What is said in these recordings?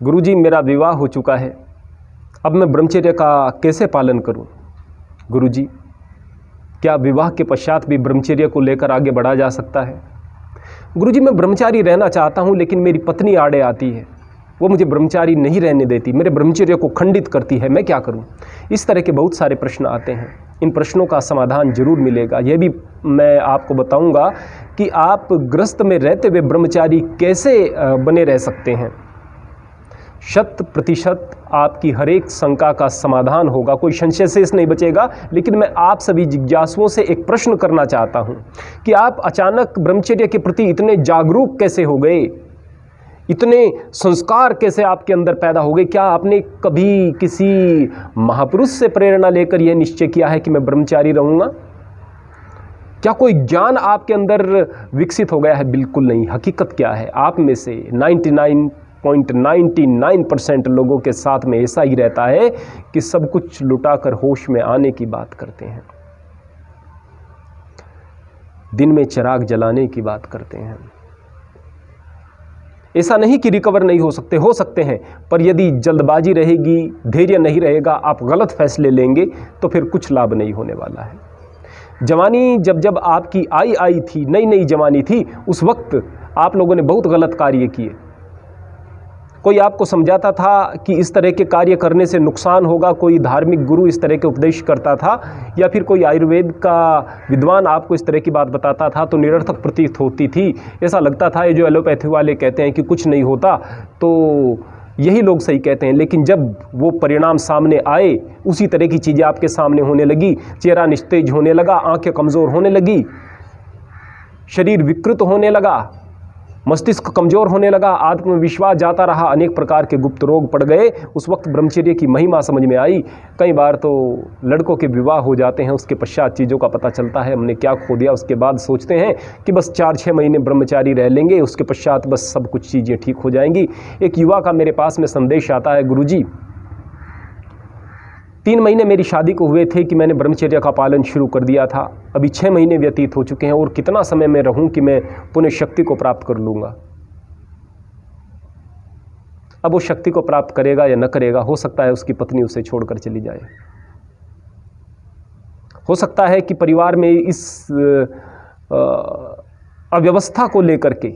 गुरुजी मेरा विवाह हो चुका है, अब मैं ब्रह्मचर्य का कैसे पालन करूं? गुरुजी क्या विवाह के पश्चात भी ब्रह्मचर्य को लेकर आगे बढ़ा जा सकता है? गुरुजी मैं ब्रह्मचारी रहना चाहता हूं, लेकिन मेरी पत्नी आड़े आती है, वो मुझे ब्रह्मचारी नहीं रहने देती, मेरे ब्रह्मचर्य को खंडित करती है, मैं क्या करूं? इस तरह के बहुत सारे प्रश्न आते हैं। इन प्रश्नों का समाधान जरूर मिलेगा। यह भी मैं आपको बताऊंगा कि आप गृहस्थ में रहते हुए ब्रह्मचारी कैसे बने रह सकते हैं। 100% आपकी हर एक शंका का समाधान होगा, कोई संशय शेष नहीं बचेगा। लेकिन मैं आप सभी जिज्ञासुओं से एक प्रश्न करना चाहता हूं कि आप अचानक ब्रह्मचर्य के प्रति इतने जागरूक कैसे हो गए, इतने संस्कार कैसे आपके अंदर पैदा हो गए? क्या आपने कभी किसी महापुरुष से प्रेरणा लेकर यह निश्चय किया है कि मैं ब्रह्मचारी रहूंगा? क्या कोई ज्ञान आपके अंदर विकसित हो गया है? बिल्कुल नहीं। हकीकत क्या है, आप में से 99.99% लोगों के साथ में ऐसा ही रहता है कि सब कुछ लुटाकर होश में आने की बात करते हैं, दिन में चिराग जलाने की बात करते हैं। ऐसा नहीं कि रिकवर नहीं हो सकते हैं, पर यदि जल्दबाजी रहेगी, धैर्य नहीं रहेगा, आप गलत फैसले लेंगे तो फिर कुछ लाभ नहीं होने वाला है। जवानी जब आपकी आई थी, नई जवानी थी, उस वक्त आप लोगों ने बहुत गलत कार्य किए। कोई आपको समझाता था कि इस तरह के कार्य करने से नुकसान होगा, कोई धार्मिक गुरु इस तरह के उपदेश करता था, या फिर कोई आयुर्वेद का विद्वान आपको इस तरह की बात बताता था, तो निरर्थक प्रतीत होती थी। ऐसा लगता था ये जो एलोपैथी वाले कहते हैं कि कुछ नहीं होता, तो यही लोग सही कहते हैं। लेकिन जब वो परिणाम सामने आए, उसी तरह की चीज़ें आपके सामने होने लगी, चेहरा निस्तेज होने लगा, आंखें कमज़ोर होने लगी, शरीर विकृत होने लगा, मस्तिष्क कमज़ोर होने लगा, आत्मविश्वास जाता रहा, अनेक प्रकार के गुप्त रोग पड़ गए। उस वक्त ब्रह्मचर्य की महिमा समझ में आई। कई बार तो लड़कों के विवाह हो जाते हैं, उसके पश्चात चीज़ों का पता चलता है हमने क्या खो दिया। उसके बाद सोचते हैं कि बस 4-6 महीने ब्रह्मचारी रह लेंगे, उसके पश्चात बस सब कुछ चीज़ें ठीक हो जाएंगी। एक युवा का मेरे पास में संदेश आता है, गुरुजी 3 महीने मेरी शादी को हुए थे कि मैंने ब्रह्मचर्य का पालन शुरू कर दिया था, अभी 6 महीने व्यतीत हो चुके हैं, और कितना समय मैं रहूं कि मैं पुनः शक्ति को प्राप्त कर लूँगा। अब वो शक्ति को प्राप्त करेगा या न करेगा, हो सकता है उसकी पत्नी उसे छोड़कर चली जाए, हो सकता है कि परिवार में इस अव्यवस्था को लेकर के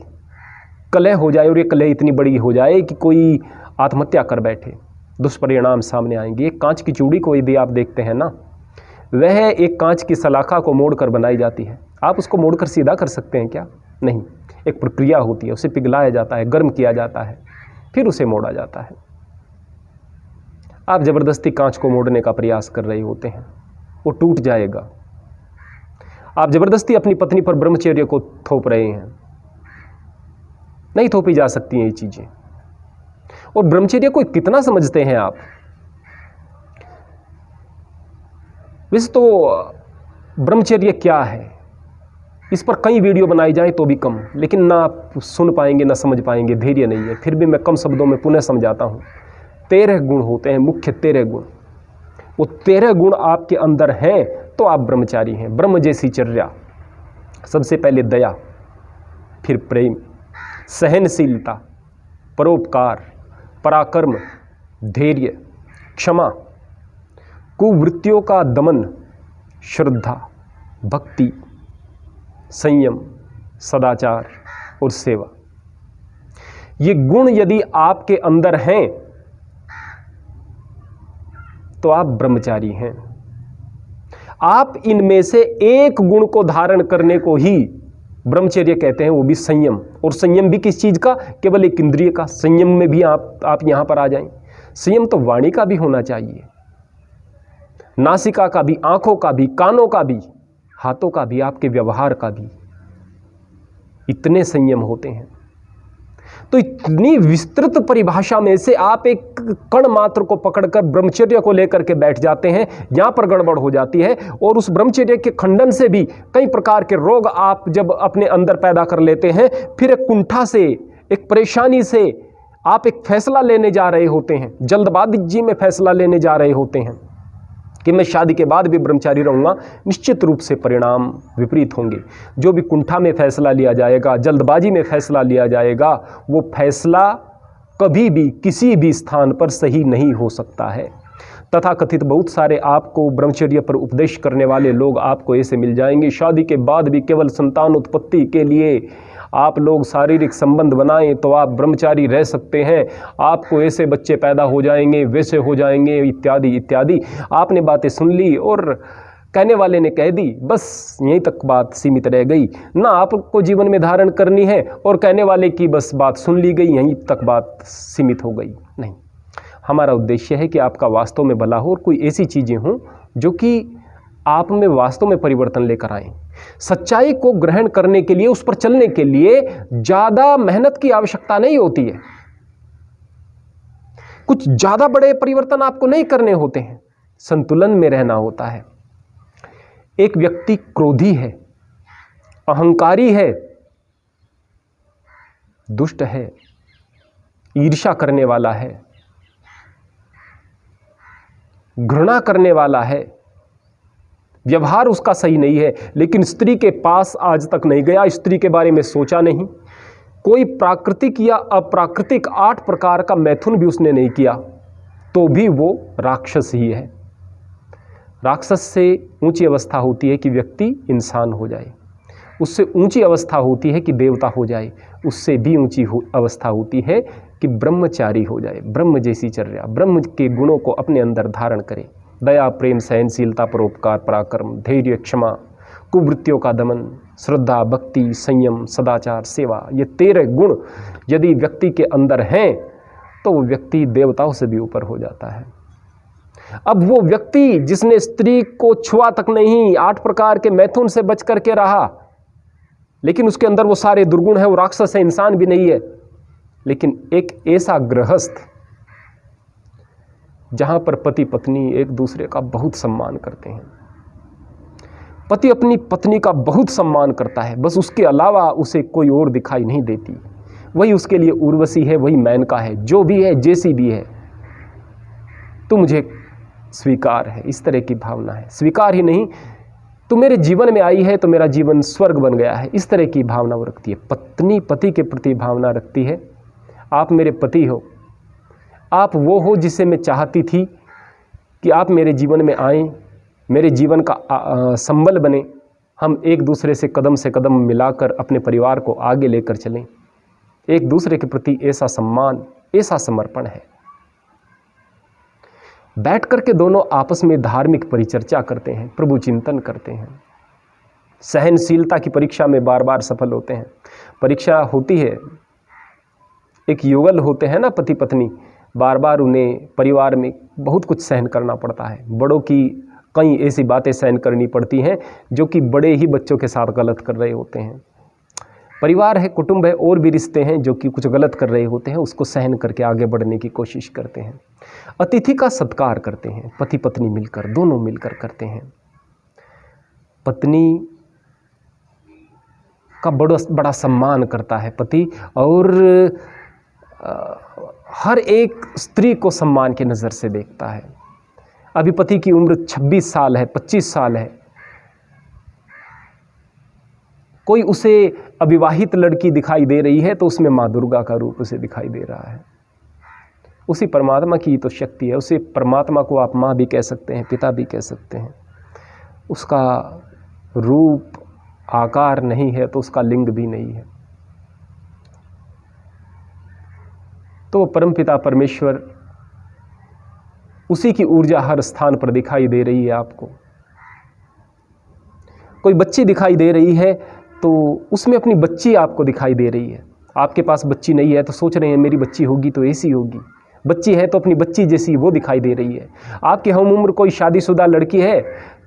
कलह हो जाए, और ये कलह इतनी बड़ी हो जाए कि कोई आत्महत्या कर बैठे। दुष्परिणाम सामने आएंगे। एक कांच की चूड़ी को यदि आप देखते हैं ना, वह एक कांच की सलाखा को मोड़कर बनाई जाती है। आप उसको मोड़कर सीधा कर सकते हैं क्या? नहीं, एक प्रक्रिया होती है, उसे पिघलाया जाता है, गर्म किया जाता है, फिर उसे मोड़ा जाता है। आप ज़बरदस्ती कांच को मोड़ने का प्रयास कर रहे होते हैं, वो टूट जाएगा। आप ज़बरदस्ती अपनी पत्नी पर ब्रह्मचर्य को थोप रहे हैं, नहीं थोपी जा सकती हैं ये चीज़ें। और ब्रह्मचर्य को कितना समझते हैं आप? वैसे तो ब्रह्मचर्य क्या है, इस पर कई वीडियो बनाई जाए तो भी कम, लेकिन ना आप सुन पाएंगे ना समझ पाएंगे, धैर्य नहीं है। फिर भी मैं कम शब्दों में पुनः समझाता हूँ। 13 गुण होते हैं, मुख्य 13 गुण। वो 13 गुण आपके अंदर हैं तो आप ब्रह्मचारी हैं। ब्रह्म जैसी चर्या, सबसे पहले दया, फिर प्रेम, सहनशीलता, परोपकार, पराक्रम, धैर्य, क्षमा, कुवृत्तियों का दमन, श्रद्धा, भक्ति, संयम, सदाचार और सेवा। ये गुण यदि आपके अंदर हैं तो आप ब्रह्मचारी हैं। आप इनमें से एक गुण को धारण करने को ही ब्रह्मचर्य कहते हैं, वो भी संयम। और संयम भी किस चीज का? केवल एक इंद्रिय का। संयम में भी आप यहां पर आ जाएं। संयम तो वाणी का भी होना चाहिए, नासिका का भी, आंखों का भी, कानों का भी, हाथों का भी, आपके व्यवहार का भी। इतने संयम होते हैं। तो इतनी विस्तृत परिभाषा में से आप एक कण मात्र को पकड़कर ब्रह्मचर्य को लेकर के बैठ जाते हैं, यहां पर गड़बड़ हो जाती है। और उस ब्रह्मचर्य के खंडन से भी कई प्रकार के रोग आप जब अपने अंदर पैदा कर लेते हैं, फिर एक कुंठा से, एक परेशानी से आप एक फैसला लेने जा रहे होते हैं, जल्दबाजी में फैसला लेने जा रहे होते हैं कि मैं शादी के बाद भी ब्रह्मचारी रहूँगा। निश्चित रूप से परिणाम विपरीत होंगे। जो भी कुंठा में फैसला लिया जाएगा, जल्दबाजी में फैसला लिया जाएगा, वो फैसला कभी भी किसी भी स्थान पर सही नहीं हो सकता है। तथाकथित बहुत सारे आपको ब्रह्मचर्य पर उपदेश करने वाले लोग आपको ऐसे मिल जाएंगे। शादी के बाद भी केवल संतान उत्पत्ति के लिए आप लोग शारीरिक संबंध बनाएं तो आप ब्रह्मचारी रह सकते हैं, आपको ऐसे बच्चे पैदा हो जाएंगे, वैसे हो जाएंगे, इत्यादि इत्यादि। आपने बातें सुन ली और कहने वाले ने कह दी, बस यहीं तक बात सीमित रह गई। ना आपको जीवन में धारण करनी है और कहने वाले की बस बात सुन ली गई, यहीं तक बात सीमित हो गई। नहीं, हमारा उद्देश्य है कि आपका वास्तव में भला हो और कोई ऐसी चीज़ें हों जो कि आप में वास्तव में परिवर्तन लेकर आएं। सच्चाई को ग्रहण करने के लिए, उस पर चलने के लिए ज़्यादा मेहनत की आवश्यकता नहीं होती है। कुछ ज़्यादा बड़े परिवर्तन आपको नहीं करने होते हैं, संतुलन में रहना होता है। एक व्यक्ति क्रोधी है, अहंकारी है, दुष्ट है, ईर्ष्या करने वाला है, घृणा करने वाला है, व्यवहार उसका सही नहीं है, लेकिन स्त्री के पास आज तक नहीं गया, स्त्री के बारे में सोचा नहीं, कोई प्राकृतिक या अप्राकृतिक 8 प्रकार का मैथुन भी उसने नहीं किया, तो भी वो राक्षस ही है। राक्षस से ऊंची अवस्था होती है कि व्यक्ति इंसान हो जाए, उससे ऊंची अवस्था होती है कि देवता हो जाए, उससे भी ऊंची अवस्था होती है कि ब्रह्मचारी हो जाए, ब्रह्म जैसी चर्या, ब्रह्म के गुणों को अपने अंदर धारण करे। दया, प्रेम, सहनशीलता, परोपकार, पराक्रम, धैर्य, क्षमा, कुवृत्तियों का दमन, श्रद्धा, भक्ति, संयम, सदाचार, सेवा, ये 13 गुण यदि व्यक्ति के अंदर हैं तो वो व्यक्ति देवताओं से भी ऊपर हो जाता है। अब वो व्यक्ति जिसने स्त्री को छुआ तक नहीं, 8 प्रकार के मैथुन से बच करके रहा, लेकिन उसके अंदर वो सारे दुर्गुण हैं, वो राक्षस है, इंसान भी नहीं है। लेकिन एक ऐसा गृहस्थ जहां पर पति पत्नी एक दूसरे का बहुत सम्मान करते हैं, पति अपनी पत्नी का बहुत सम्मान करता है, बस उसके अलावा उसे कोई और दिखाई नहीं देती, वही उसके लिए उर्वशी है, वही मेनका है, जो भी है, जैसी भी है, तो मुझे स्वीकार है, इस तरह की भावना है। स्वीकार ही नहीं, तो मेरे जीवन में आई है तो मेरा जीवन स्वर्ग बन गया है, इस तरह की भावना वो रखती है। पत्नी पति के प्रति भावना रखती है, आप मेरे पति हो, आप वो हो जिसे मैं चाहती थी कि आप मेरे जीवन में आएं, मेरे जीवन का संबल बने, हम एक दूसरे से कदम मिलाकर अपने परिवार को आगे लेकर चलें। एक दूसरे के प्रति ऐसा सम्मान, ऐसा समर्पण है। बैठ करके दोनों आपस में धार्मिक परिचर्चा करते हैं, प्रभु चिंतन करते हैं, सहनशीलता की परीक्षा में बार बार सफल होते हैं। परीक्षा होती है, एक युगल होते हैं ना पति पत्नी, बार बार उन्हें परिवार में बहुत कुछ सहन करना पड़ता है। बड़ों की कई ऐसी बातें सहन करनी पड़ती हैं जो कि बड़े ही बच्चों के साथ गलत कर रहे होते हैं। परिवार है, कुटुंब है, और भी रिश्ते हैं जो कि कुछ गलत कर रहे होते हैं, उसको सहन करके आगे बढ़ने की कोशिश करते हैं। अतिथि का सत्कार करते हैं, पति पत्नी मिलकर, दोनों मिलकर करते हैं। पत्नी का बड़ा सम्मान करता है पति, और हर एक स्त्री को सम्मान की नज़र से देखता है। अभी पति की उम्र 26 साल है, 25 साल है, कोई उसे अविवाहित लड़की दिखाई दे रही है तो उसमें माँ दुर्गा का रूप उसे दिखाई दे रहा है। उसी परमात्मा की तो शक्ति है, उसी परमात्मा को आप माँ भी कह सकते हैं, पिता भी कह सकते हैं। उसका रूप आकार नहीं है तो उसका लिंग भी नहीं है। तो परमपिता परमेश्वर, उसी की ऊर्जा हर स्थान पर दिखाई दे रही है आपको। कोई बच्ची दिखाई दे रही है तो उसमें अपनी बच्ची आपको दिखाई दे रही है। आपके पास बच्ची नहीं है तो सोच रहे हैं मेरी बच्ची होगी तो ऐसी होगी, बच्ची है तो अपनी बच्ची जैसी वो दिखाई दे रही है। आपकी हम उम्र कोई शादीशुदा लड़की है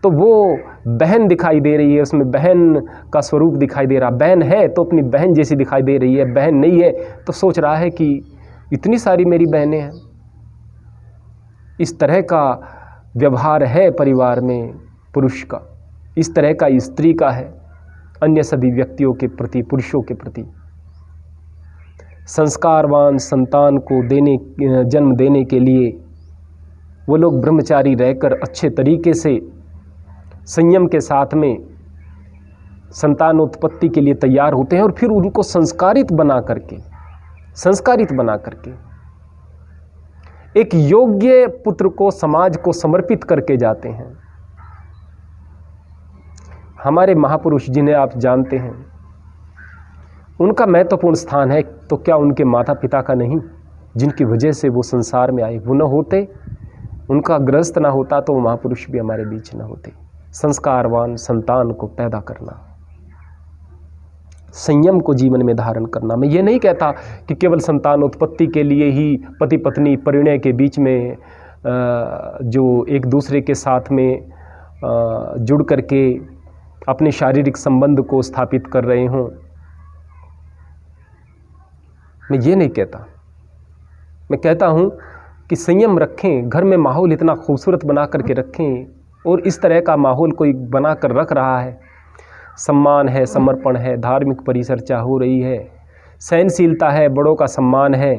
तो वो बहन दिखाई दे रही है, उसमें बहन का स्वरूप दिखाई दे रहा। बहन है तो अपनी बहन जैसी दिखाई दे रही है, बहन नहीं है तो सोच रहा है कि इतनी सारी मेरी बहनें हैं। इस तरह का व्यवहार है परिवार में पुरुष का, इस तरह का स्त्री का है अन्य सभी व्यक्तियों के प्रति, पुरुषों के प्रति। संस्कारवान संतान को जन्म देने के लिए वो लोग ब्रह्मचारी रहकर अच्छे तरीके से संयम के साथ में संतानोत्पत्ति के लिए तैयार होते हैं, और फिर उनको संस्कारित बना करके एक योग्य पुत्र को समाज को समर्पित करके जाते हैं। हमारे महापुरुष जिन्हें आप जानते हैं, उनका महत्वपूर्ण स्थान है, तो क्या उनके माता पिता का नहीं, जिनकी वजह से वो संसार में आए? वो न होते, उनका गृहस्थ ना होता तो वो महापुरुष भी हमारे बीच न होते। संस्कारवान संतान को पैदा करना, संयम को जीवन में धारण करना। मैं ये नहीं कहता कि केवल संतान उत्पत्ति के लिए ही पति पत्नी परिणय के बीच में जो एक दूसरे के साथ में जुड़ करके अपने शारीरिक संबंध को स्थापित कर रहे हों, मैं ये नहीं कहता। मैं कहता हूँ कि संयम रखें, घर में माहौल इतना खूबसूरत बना करके रखें, और इस तरह का माहौल कोई बना कर रख रहा है, सम्मान है, समर्पण है, धार्मिक परिचर्चा हो रही है, सहनशीलता है, बड़ों का सम्मान है,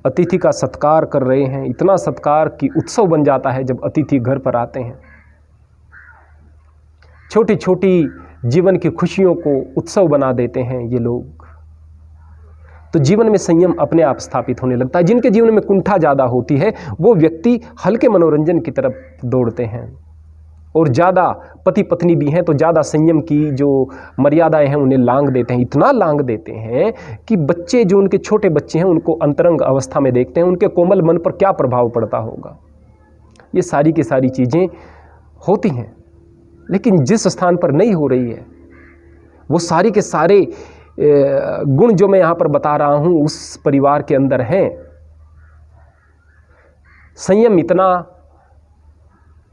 अतिथि का सत्कार कर रहे हैं, इतना सत्कार कि उत्सव बन जाता है जब अतिथि घर पर आते हैं। छोटी छोटी जीवन की खुशियों को उत्सव बना देते हैं ये लोग। तो जीवन में संयम अपने आप स्थापित होने लगता है। जिनके जीवन में कुंठा ज़्यादा होती है वो व्यक्ति हल्के मनोरंजन की तरफ दौड़ते हैं, और ज़्यादा पति पत्नी भी हैं तो ज़्यादा संयम की जो मर्यादाएं हैं उन्हें लांघ देते हैं। इतना लांघ देते हैं कि बच्चे, जो उनके छोटे बच्चे हैं, उनको अंतरंग अवस्था में देखते हैं, उनके कोमल मन पर क्या प्रभाव पड़ता होगा। ये सारी की सारी चीज़ें होती हैं, लेकिन जिस स्थान पर नहीं हो रही है, वो सारी के सारे गुण जो मैं यहाँ पर बता रहा हूँ उस परिवार के अंदर हैं। संयम इतना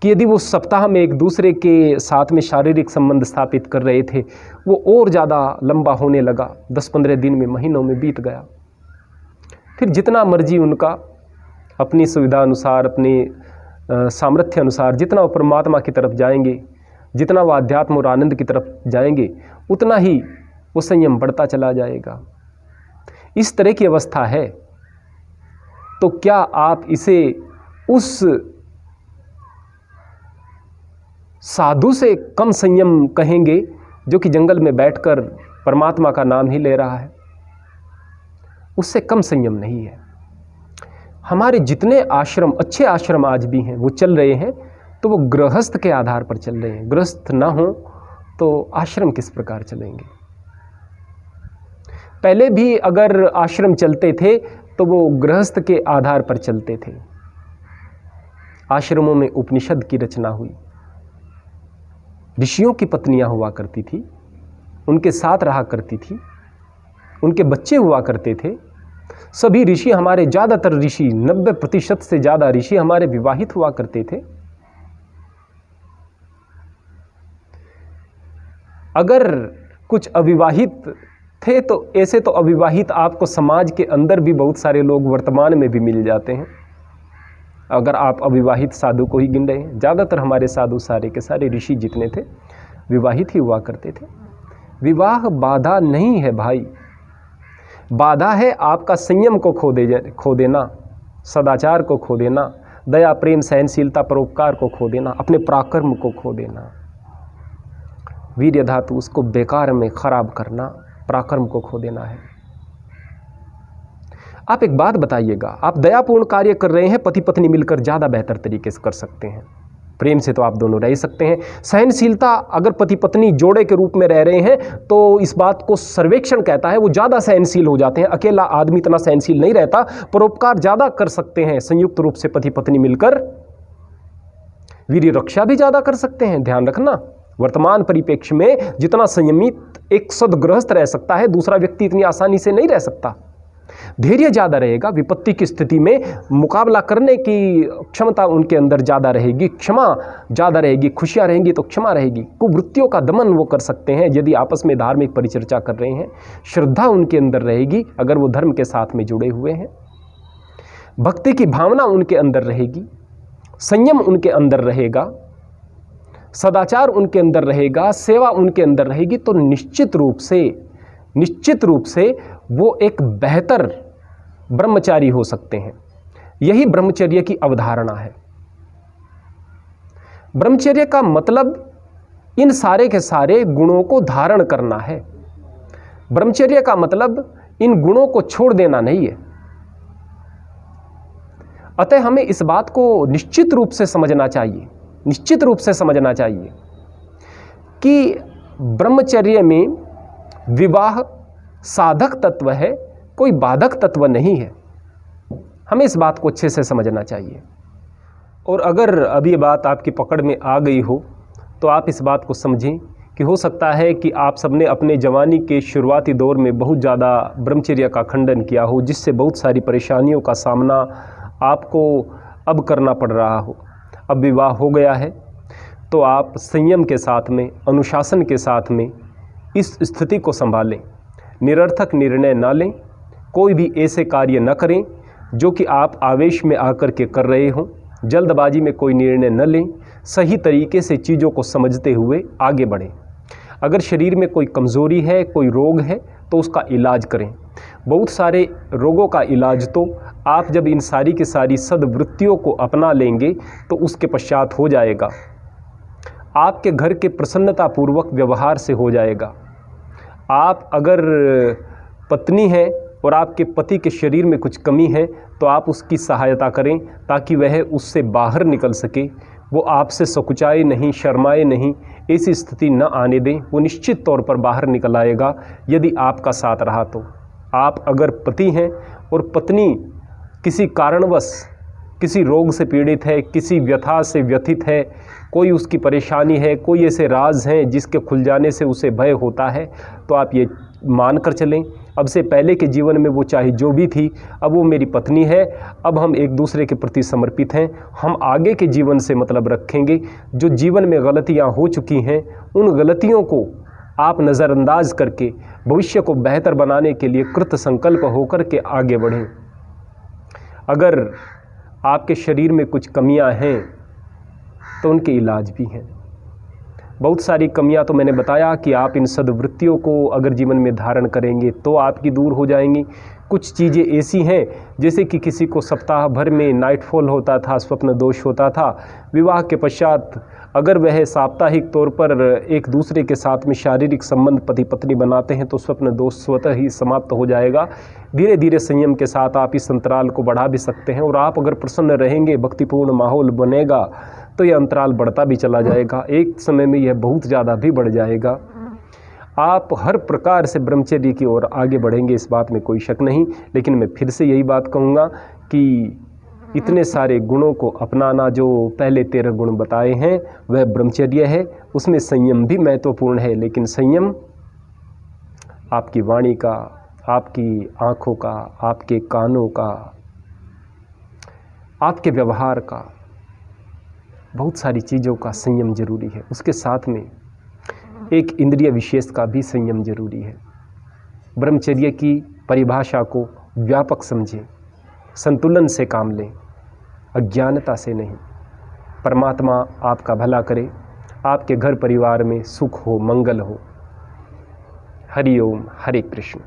कि यदि वो सप्ताह में एक दूसरे के साथ में शारीरिक संबंध स्थापित कर रहे थे, वो और ज़्यादा लंबा होने लगा, 10-15 दिन में, महीनों में बीत गया। फिर जितना मर्जी उनका अपनी सुविधा अनुसार, अपने सामर्थ्य अनुसार जितना वो परमात्मा की तरफ जाएंगे, जितना वो आध्यात्म और आनंद की तरफ जाएंगे, उतना ही वो संयम बढ़ता चला जाएगा। इस तरह की अवस्था है। तो क्या आप इसे उस साधु से कम संयम कहेंगे जो कि जंगल में बैठकर परमात्मा का नाम ही ले रहा है? उससे कम संयम नहीं है। हमारे जितने आश्रम, अच्छे आश्रम आज भी हैं, वो चल रहे हैं तो वो गृहस्थ के आधार पर चल रहे हैं। गृहस्थ ना हो तो आश्रम किस प्रकार चलेंगे? पहले भी अगर आश्रम चलते थे तो वो गृहस्थ के आधार पर चलते थे। आश्रमों में उपनिषद की रचना हुई, ऋषियों की पत्नियां हुआ करती थी, उनके साथ रहा करती थी, उनके बच्चे हुआ करते थे। सभी ऋषि, हमारे ज़्यादातर ऋषि, 90% से ज़्यादा ऋषि हमारे विवाहित हुआ करते थे। अगर कुछ अविवाहित थे तो ऐसे तो अविवाहित आपको समाज के अंदर भी बहुत सारे लोग वर्तमान में भी मिल जाते हैं, अगर आप अविवाहित साधु को ही गिन रहे हैं। ज़्यादातर हमारे साधु सारे के सारे ऋषि जितने थे विवाहित ही हुआ करते थे। विवाह बाधा नहीं है भाई, बाधा है आपका संयम को खो देना, सदाचार को खो देना, दया प्रेम सहनशीलता परोपकार को खो देना, अपने पराक्रम को खो देना, वीर्य धातु उसको बेकार में खराब करना, पराक्रम को खो देना है। आप एक बात बताइएगा, आप दयापूर्ण कार्य कर रहे हैं, पति पत्नी मिलकर ज़्यादा बेहतर तरीके से कर सकते हैं। प्रेम से तो आप दोनों रह सकते हैं। सहनशीलता, अगर पति पत्नी जोड़े के रूप में रह रहे हैं तो इस बात को सर्वेक्षण कहता है वो ज़्यादा सहनशील हो जाते हैं। अकेला आदमी इतना सहनशील नहीं रहता। परोपकार ज़्यादा कर सकते हैं संयुक्त रूप से पति पत्नी मिलकर। वीर्य रक्षा भी ज़्यादा कर सकते हैं। ध्यान रखना, वर्तमान परिप्रेक्ष्य में जितना संयमित एक सद्गृहस्थ रह सकता है, दूसरा व्यक्ति इतनी आसानी से नहीं रह सकता। धैर्य ज़्यादा रहेगा, विपत्ति की स्थिति में मुकाबला करने की क्षमता उनके अंदर ज़्यादा रहेगी, क्षमा ज़्यादा रहेगी, खुशियाँ रहेंगी तो क्षमा रहेगी, कुवृत्तियों का दमन वो कर सकते हैं यदि आपस में धार्मिक परिचर्चा कर रहे हैं। श्रद्धा उनके अंदर रहेगी अगर वो धर्म के साथ में जुड़े हुए हैं। भक्ति की भावना उनके अंदर रहेगी, संयम उनके अंदर रहेगा, सदाचार उनके अंदर रहेगा, सेवा उनके अंदर रहेगी, तो निश्चित रूप से वो एक बेहतर ब्रह्मचारी हो सकते हैं। यही ब्रह्मचर्य की अवधारणा है। ब्रह्मचर्य का मतलब इन सारे के सारे गुणों को धारण करना है। ब्रह्मचर्य का मतलब इन गुणों को छोड़ देना नहीं है। अतः हमें इस बात को निश्चित रूप से समझना चाहिए, निश्चित रूप से समझना चाहिए कि ब्रह्मचर्य में विवाह साधक तत्व है, कोई बाधक तत्व नहीं है। हमें इस बात को अच्छे से समझना चाहिए। और अगर अब ये बात आपकी पकड़ में आ गई हो तो आप इस बात को समझें कि हो सकता है कि आप सबने अपने जवानी के शुरुआती दौर में बहुत ज़्यादा ब्रह्मचर्य का खंडन किया हो, जिससे बहुत सारी परेशानियों का सामना आपको अब करना पड़ रहा हो। अब विवाह हो गया है तो आप संयम के साथ में, अनुशासन के साथ में इस स्थिति को संभालें, निरर्थक निर्णय ना लें, कोई भी ऐसे कार्य न करें जो कि आप आवेश में आकर के कर रहे हों। जल्दबाजी में कोई निर्णय न लें, सही तरीके से चीज़ों को समझते हुए आगे बढ़ें। अगर शरीर में कोई कमज़ोरी है, कोई रोग है तो उसका इलाज करें। बहुत सारे रोगों का इलाज तो आप जब इन सारी की सारी सद्वृत्तियों को अपना लेंगे तो उसके पश्चात हो जाएगा। आपके घर के प्रसन्नतापूर्वक व्यवहार से हो जाएगा। आप अगर पत्नी हैं और आपके पति के शरीर में कुछ कमी है तो आप उसकी सहायता करें ताकि वह उससे बाहर निकल सके, वो आपसे सकुचाए नहीं, शर्माए नहीं, ऐसी स्थिति न आने दें। वो निश्चित तौर पर बाहर निकल आएगा यदि आपका साथ रहा तो। आप अगर पति हैं और पत्नी किसी कारणवश किसी रोग से पीड़ित है, किसी व्यथा से व्यथित है, कोई उसकी परेशानी है, कोई ऐसे राज हैं जिसके खुल जाने से उसे भय होता है, तो आप ये मान कर चलें अब से पहले के जीवन में वो चाहे जो भी थी, अब वो मेरी पत्नी है, अब हम एक दूसरे के प्रति समर्पित हैं। हम आगे के जीवन से मतलब रखेंगे। जो जीवन में गलतियां हो चुकी हैं उन गलतियों को आप नज़रअंदाज करके भविष्य को बेहतर बनाने के लिए कृत संकल्प होकर के आगे बढ़ें। अगर आपके शरीर में कुछ कमियां हैं तो उनके इलाज भी हैं। बहुत सारी कमियां तो मैंने बताया कि आप इन सद्वृत्तियों को अगर जीवन में धारण करेंगे तो आपकी दूर हो जाएंगी। कुछ चीज़ें ऐसी हैं जैसे कि किसी को सप्ताह भर में नाइटफॉल होता था, स्वप्न दोष होता था, विवाह के पश्चात अगर वह साप्ताहिक तौर पर एक दूसरे के साथ में शारीरिक संबंध पति पत्नी बनाते हैं तो स्वप्न दोष स्वतः ही समाप्त हो जाएगा। धीरे धीरे संयम के साथ आप इस अंतराल को बढ़ा भी सकते हैं और आप अगर प्रसन्न रहेंगे, भक्तिपूर्ण माहौल बनेगा तो यह अंतराल बढ़ता भी चला जाएगा। एक समय में यह बहुत ज़्यादा भी बढ़ जाएगा। आप हर प्रकार से ब्रह्मचर्य की ओर आगे बढ़ेंगे, इस बात में कोई शक नहीं। लेकिन मैं फिर से यही बात कहूँगा कि इतने सारे गुणों को अपनाना, जो पहले 13 गुण बताए हैं वह ब्रह्मचर्य है, उसमें संयम भी महत्वपूर्ण है। लेकिन संयम आपकी वाणी का, आपकी आँखों का, आपके कानों का, आपके व्यवहार का, बहुत सारी चीज़ों का संयम जरूरी है। उसके साथ में एक इंद्रिय विशेष का भी संयम जरूरी है। ब्रह्मचर्य की परिभाषा को व्यापक समझें, संतुलन से काम लें, अज्ञानता से नहीं। परमात्मा आपका भला करे, आपके घर परिवार में सुख हो, मंगल हो। हरि ओम, हरे कृष्ण।